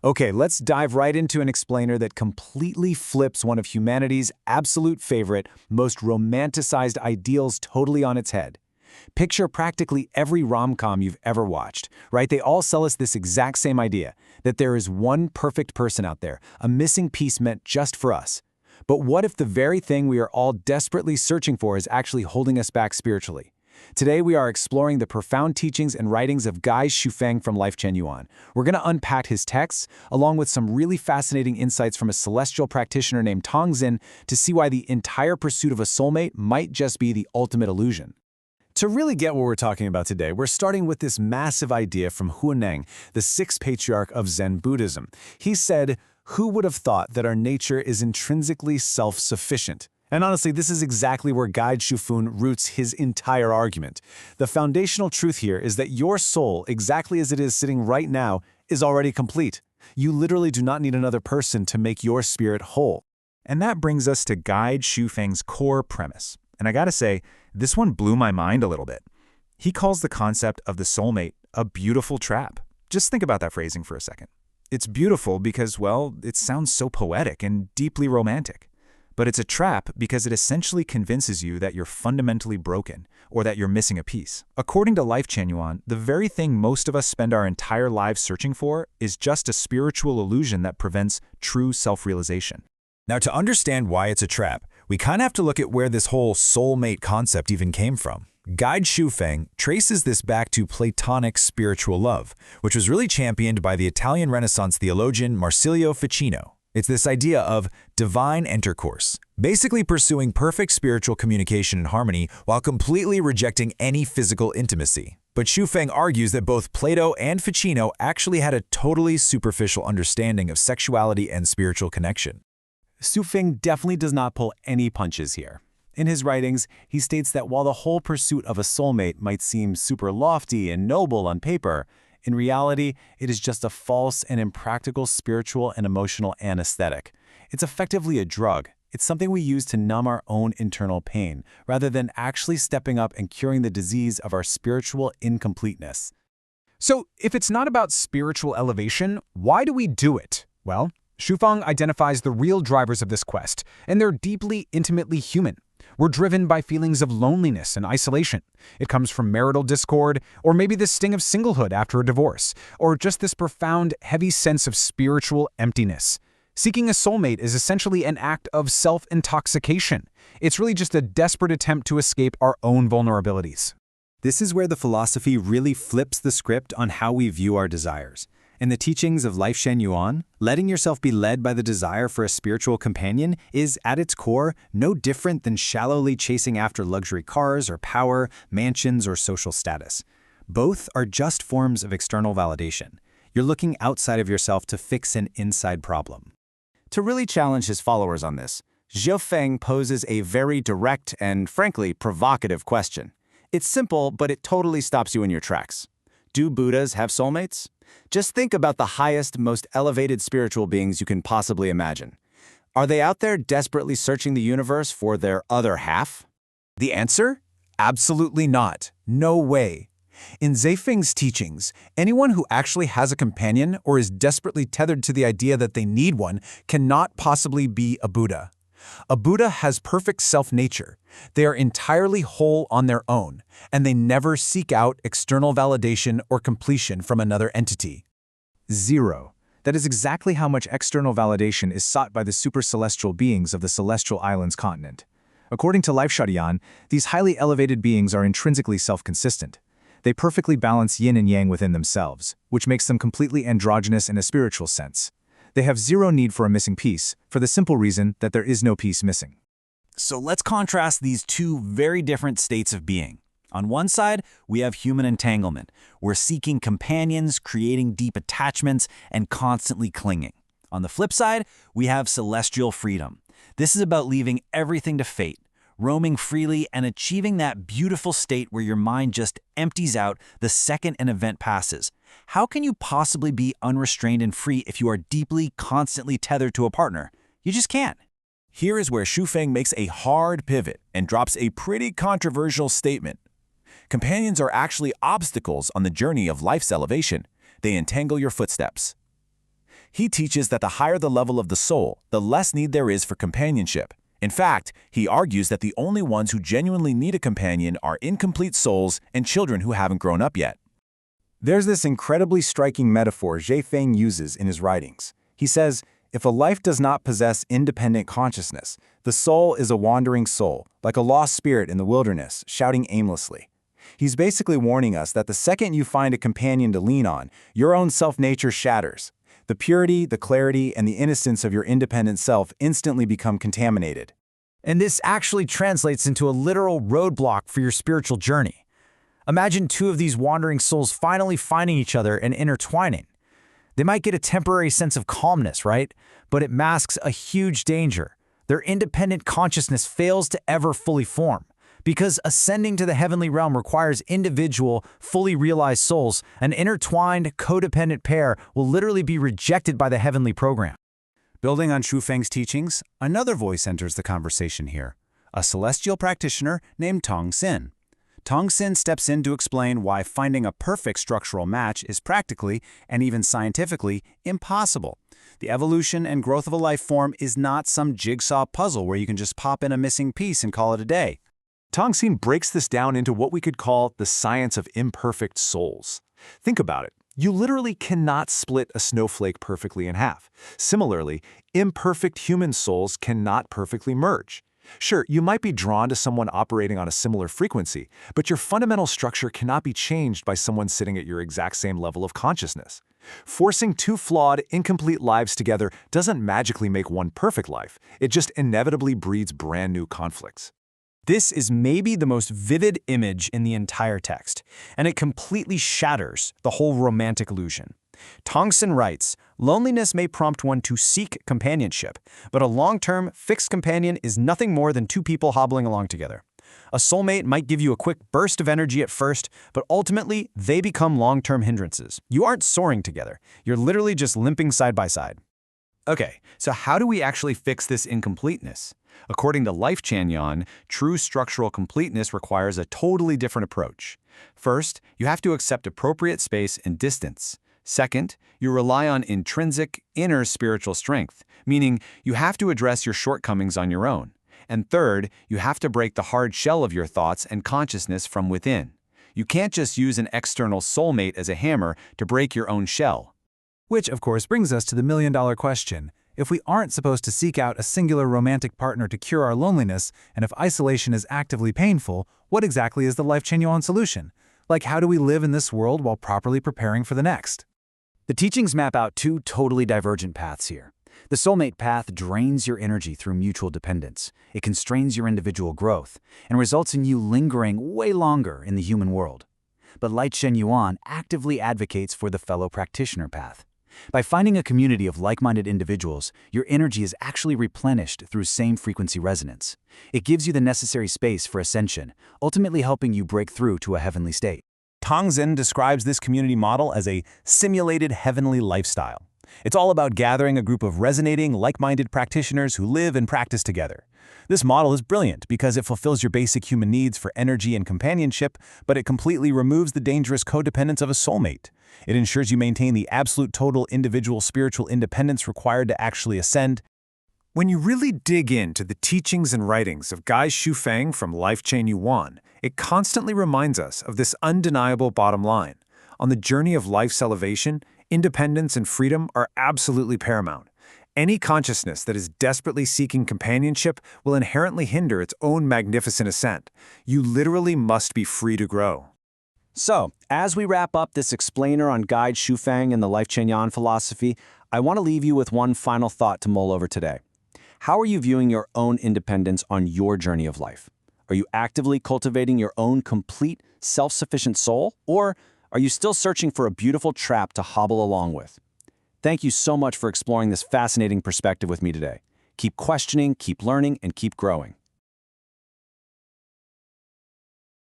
Okay, let's dive right into an explainer that completely flips one of humanity's absolute favorite, most romanticized ideals totally on its head. Picture practically every rom-com you've ever watched, right? They all sell us this exact same idea, that there is one perfect person out there, a missing piece meant just for us. But what if the very thing we are all desperately searching for is actually holding us back spiritually? Today, we are exploring the profound teachings and writings of Guy Shufeng from Lifechen Yuan. We're going to unpack his texts, along with some really fascinating insights from a celestial practitioner named Tong Xin, to see why the entire pursuit of a soulmate might just be the ultimate illusion. To really get what we're talking about today, we're starting with this massive idea from Huineng, the sixth patriarch of Zen Buddhism. He said, "Who would have thought that our nature is intrinsically self-sufficient?" And honestly, this is exactly where Guy Shufeng roots his entire argument. The foundational truth here is that your soul, exactly as it is sitting right now, is already complete. You literally do not need another person to make your spirit whole. And that brings us to Guy Shufeng's core premise. And I gotta say, this one blew my mind a little bit. He calls the concept of the soulmate a beautiful trap. Just think about that phrasing for a second. It's beautiful because, well, it sounds so poetic and deeply romantic. But it's a trap because it essentially convinces you that you're fundamentally broken or that you're missing a piece. According to Lifechen Yuan, the very thing most of us spend our entire lives searching for is just a spiritual illusion that prevents true self-realization. Now, to understand why it's a trap, we kind of have to look at where this whole soulmate concept even came from. Guy Shufeng traces this back to Platonic spiritual love, which was really championed by the Italian Renaissance theologian Marsilio Ficino. It's this idea of divine intercourse, basically pursuing perfect spiritual communication and harmony while completely rejecting any physical intimacy. But Shufeng argues that both Plato and Ficino actually had a totally superficial understanding of sexuality and spiritual connection. Shufeng definitely does not pull any punches here. In his writings, he states that while the whole pursuit of a soulmate might seem super lofty and noble on paper, in reality, it is just a false and impractical spiritual and emotional anesthetic. It's effectively a drug. It's something we use to numb our own internal pain, rather than actually stepping up and curing the disease of our spiritual incompleteness. So, if it's not about spiritual elevation, why do we do it? Well, Shufeng identifies the real drivers of this quest, and they're deeply, intimately human. We're driven by feelings of loneliness and isolation. It comes from marital discord, or maybe the sting of singlehood after a divorce, or just this profound, heavy sense of spiritual emptiness. Seeking a soulmate is essentially an act of self-intoxication. It's really just a desperate attempt to escape our own vulnerabilities. This is where the philosophy really flips the script on how we view our desires. In the teachings of Lifechen Yuan, letting yourself be led by the desire for a spiritual companion is, at its core, no different than shallowly chasing after luxury cars or power, mansions, or social status. Both are just forms of external validation. You're looking outside of yourself to fix an inside problem. To really challenge his followers on this, Shufeng poses a very direct and, frankly, provocative question. It's simple, but it totally stops you in your tracks. Do Buddhas have soulmates? Just think about the highest, most elevated spiritual beings you can possibly imagine. Are they out there desperately searching the universe for their other half? The answer? Absolutely not. No way. In Shufeng's teachings, anyone who actually has a companion or is desperately tethered to the idea that they need one cannot possibly be a Buddha. A Buddha has perfect self-nature. They are entirely whole on their own, and they never seek out external validation or completion from another entity. Zero. That is exactly how much external validation is sought by the super-celestial beings of the Celestial Islands continent. According to Lifechen Yuan, these highly elevated beings are intrinsically self-consistent. They perfectly balance yin and yang within themselves, which makes them completely androgynous in a spiritual sense. They have zero need for a missing piece, for the simple reason that there is no piece missing. So let's contrast these two very different states of being. On one side, we have human entanglement. We're seeking companions, creating deep attachments, and constantly clinging. On the flip side, we have celestial freedom. This is about leaving everything to fate, roaming freely and achieving that beautiful state where your mind just empties out the second an event passes. How can you possibly be unrestrained and free if you are deeply, constantly tethered to a partner? You just can't. Here is where Shufeng makes a hard pivot and drops a pretty controversial statement. Companions are actually obstacles on the journey of life's elevation. They entangle your footsteps. He teaches that the higher the level of the soul, the less need there is for companionship. In fact, he argues that the only ones who genuinely need a companion are incomplete souls and children who haven't grown up yet. There's this incredibly striking metaphor Zhe Feng uses in his writings. He says, if a life does not possess independent consciousness, the soul is a wandering soul, like a lost spirit in the wilderness, shouting aimlessly. He's basically warning us that the second you find a companion to lean on, your own self-nature shatters. The purity, the clarity, and the innocence of your independent self instantly become contaminated. And this actually translates into a literal roadblock for your spiritual journey. Imagine two of these wandering souls finally finding each other and intertwining. They might get a temporary sense of calmness, right? But it masks a huge danger. Their independent consciousness fails to ever fully form. Because ascending to the heavenly realm requires individual, fully realized souls, an intertwined, codependent pair will literally be rejected by the heavenly program. Building on Shufeng's teachings, another voice enters the conversation here, a celestial practitioner named Tong Xin. Tong Xin steps in to explain why finding a perfect structural match is practically, and even scientifically, impossible. The evolution and growth of a life form is not some jigsaw puzzle where you can just pop in a missing piece and call it a day. Tong Xin breaks this down into what we could call the science of imperfect souls. Think about it. You literally cannot split a snowflake perfectly in half. Similarly, imperfect human souls cannot perfectly merge. Sure, you might be drawn to someone operating on a similar frequency, but your fundamental structure cannot be changed by someone sitting at your exact same level of consciousness. Forcing two flawed, incomplete lives together doesn't magically make one perfect life. It just inevitably breeds brand new conflicts. This is maybe the most vivid image in the entire text, and it completely shatters the whole romantic illusion. Tong Xin writes, loneliness may prompt one to seek companionship, but a long-term, fixed companion is nothing more than two people hobbling along together. A soulmate might give you a quick burst of energy at first, but ultimately, they become long-term hindrances. You aren't soaring together. You're literally just limping side by side. Okay, so how do we actually fix this incompleteness? According to Life Chanyon, true structural completeness requires a totally different approach. First, you have to accept appropriate space and distance. Second, you rely on intrinsic, inner spiritual strength, meaning you have to address your shortcomings on your own. And third, you have to break the hard shell of your thoughts and consciousness from within. You can't just use an external soulmate as a hammer to break your own shell. Which, of course, brings us to the million-dollar question. If we aren't supposed to seek out a singular romantic partner to cure our loneliness, and if isolation is actively painful, what exactly is the Life Chanyon solution? Like, how do we live in this world while properly preparing for the next? The teachings map out two totally divergent paths here. The soulmate path drains your energy through mutual dependence. It constrains your individual growth and results in you lingering way longer in the human world. But Light Shen Yuan actively advocates for the fellow practitioner path. By finding a community of like-minded individuals, your energy is actually replenished through same-frequency resonance. It gives you the necessary space for ascension, ultimately helping you break through to a heavenly state. Tong Xin describes this community model as a simulated heavenly lifestyle. It's all about gathering a group of resonating, like-minded practitioners who live and practice together. This model is brilliant because it fulfills your basic human needs for energy and companionship, but it completely removes the dangerous codependence of a soulmate. It ensures you maintain the absolute total individual spiritual independence required to actually ascend. When you really dig into the teachings and writings of Guy Shufeng from Life Chanyon, it constantly reminds us of this undeniable bottom line. On the journey of life's elevation, independence and freedom are absolutely paramount. Any consciousness that is desperately seeking companionship will inherently hinder its own magnificent ascent. You literally must be free to grow. So, as we wrap up this explainer on Guy Shufeng and the Life Chanyon philosophy, I want to leave you with one final thought to mull over today. How are you viewing your own independence on your journey of life? Are you actively cultivating your own complete, self-sufficient soul? Or are you still searching for a beautiful trap to hobble along with? Thank you so much for exploring this fascinating perspective with me today. Keep questioning, keep learning, and keep growing.